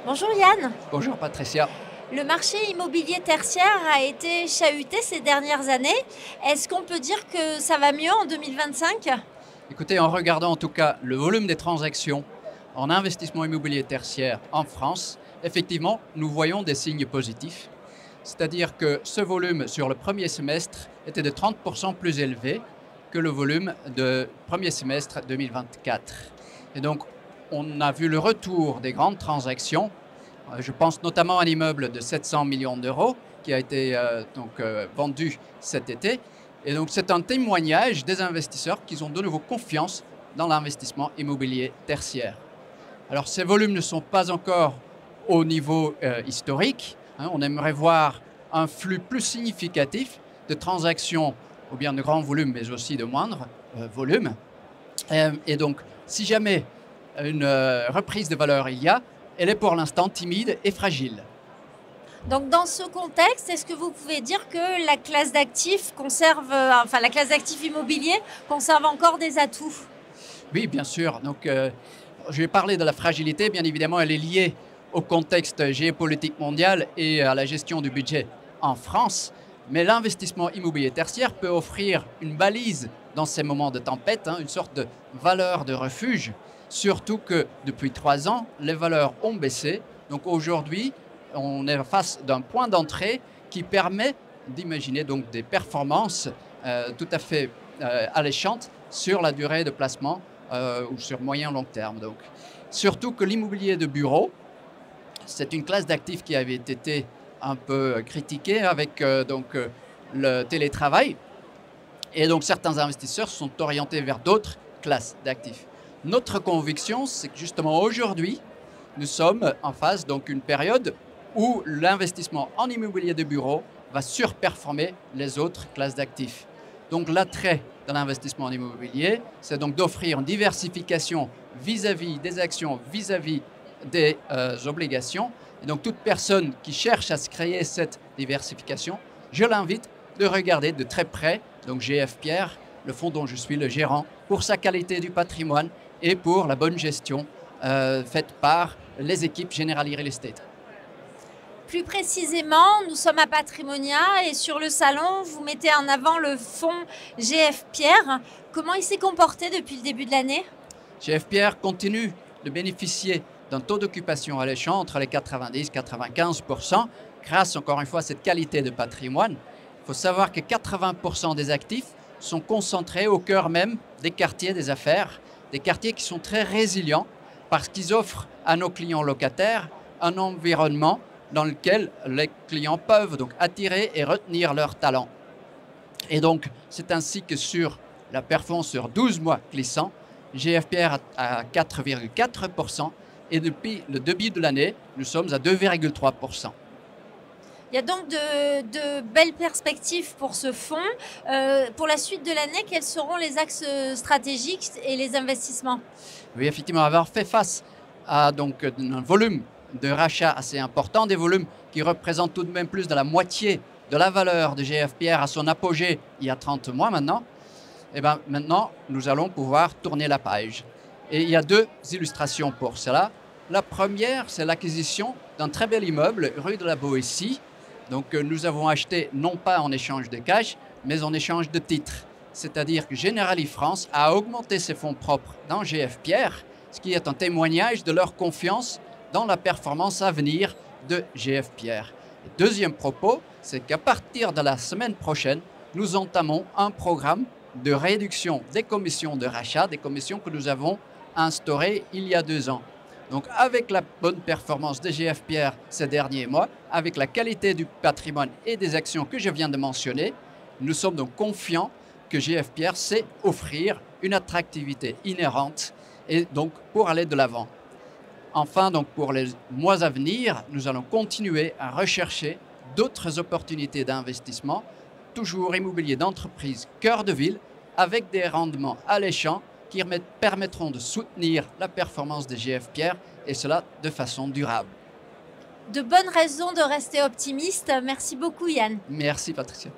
Bonjour Yann. Bonjour Patricia. Le marché immobilier tertiaire a été chahuté ces dernières années. Est-ce qu'on peut dire que ça va mieux en 2025? Écoutez, en regardant en tout cas le volume des transactions en investissement immobilier tertiaire en France, effectivement, nous voyons des signes positifs. C'est-à-dire que ce volume sur le premier semestre était de 30% plus élevé que le volume du premier semestre 2024. Et donc, on a vu le retour des grandes transactions. Je pense notamment à un immeuble de 700 millions d'euros qui a été vendu cet été. Et donc, c'est un témoignage des investisseurs qui ont de nouveau confiance dans l'investissement immobilier tertiaire. Alors, ces volumes ne sont pas encore au niveau historique. On aimerait voir un flux plus significatif de transactions, ou bien de grands volumes, mais aussi de moindres volumes. Et donc, si jamais une reprise de valeur il y a, elle est pour l'instant timide et fragile. Donc dans ce contexte, est-ce que vous pouvez dire que la classe d'actifs conserve, la classe d'actifs immobiliers conserve encore des atouts? Oui, bien sûr. Donc, je vais parler de la fragilité. Bien évidemment, elle est liée au contexte géopolitique mondial et à la gestion du budget en France. Mais l'investissement immobilier tertiaire peut offrir une balise dans ces moments de tempête, une sorte de valeur de refuge. Surtout que depuis 3 ans, les valeurs ont baissé. Donc aujourd'hui, on est face d'un point d'entrée qui permet d'imaginer donc des performances tout à fait alléchantes sur la durée de placement ou sur moyen long terme. Donc. Surtout que l'immobilier de bureau, c'est une classe d'actifs qui avait été un peu critiquée avec le télétravail. Et donc certains investisseurs sont orientés vers d'autres classes d'actifs. Notre conviction, c'est que justement aujourd'hui, nous sommes en phase d'une période où l'investissement en immobilier de bureau va surperformer les autres classes d'actifs. Donc l'attrait de l'investissement en immobilier, c'est donc d'offrir une diversification vis-à-vis des actions, vis-à-vis des obligations. Et donc toute personne qui cherche à se créer cette diversification, je l'invite de regarder de très près donc GF Pierre, le fonds dont je suis le gérant, pour sa qualité du patrimoine et pour la bonne gestion faite par les équipes Generali Real Estate. Plus précisément, nous sommes à Patrimonia et sur le salon, vous mettez en avant le fonds GF Pierre. Comment il s'est comporté depuis le début de l'année? GF Pierre continue de bénéficier d'un taux d'occupation alléchant entre les 90 et 95%, grâce encore une fois à cette qualité de patrimoine. Il faut savoir que 80% des actifs sont concentrés au cœur même des quartiers des affaires, des quartiers qui sont très résilients parce qu'ils offrent à nos clients locataires un environnement dans lequel les clients peuvent donc attirer et retenir leurs talents. Et donc, c'est ainsi que sur la performance sur 12 mois glissants, GFPR à 4,4% et depuis le début de l'année, nous sommes à 2,3%. Il y a donc de belles perspectives pour ce fonds. Pour la suite de l'année, quels seront les axes stratégiques et les investissements? Oui, effectivement, avoir fait face à un volume de rachats assez important, des volumes qui représentent tout de même plus de la moitié de la valeur de GFPR à son apogée il y a 30 mois maintenant, et bien maintenant, nous allons pouvoir tourner la page. Et il y a 2 illustrations pour cela. La première, c'est l'acquisition d'un très bel immeuble rue de la Boétie. Donc nous avons acheté non pas en échange de cash, mais en échange de titres. C'est-à-dire que Generali France a augmenté ses fonds propres dans GF Pierre, ce qui est un témoignage de leur confiance dans la performance à venir de GF Pierre. Et deuxième propos, c'est qu'à partir de la semaine prochaine, nous entamons un programme de réduction des commissions de rachat, des commissions que nous avons instaurées il y a 2 ans. Donc avec la bonne performance de GF Pierre ces derniers mois, avec la qualité du patrimoine et des actions que je viens de mentionner, nous sommes donc confiants que GF Pierre sait offrir une attractivité inhérente et donc pour aller de l'avant. Enfin, donc pour les mois à venir, nous allons continuer à rechercher d'autres opportunités d'investissement, toujours immobilier d'entreprise cœur de ville, avec des rendements alléchants qui permettront de soutenir la performance de GF Pierre et cela de façon durable. De bonnes raisons de rester optimiste. Merci beaucoup Yann. Merci Patricia.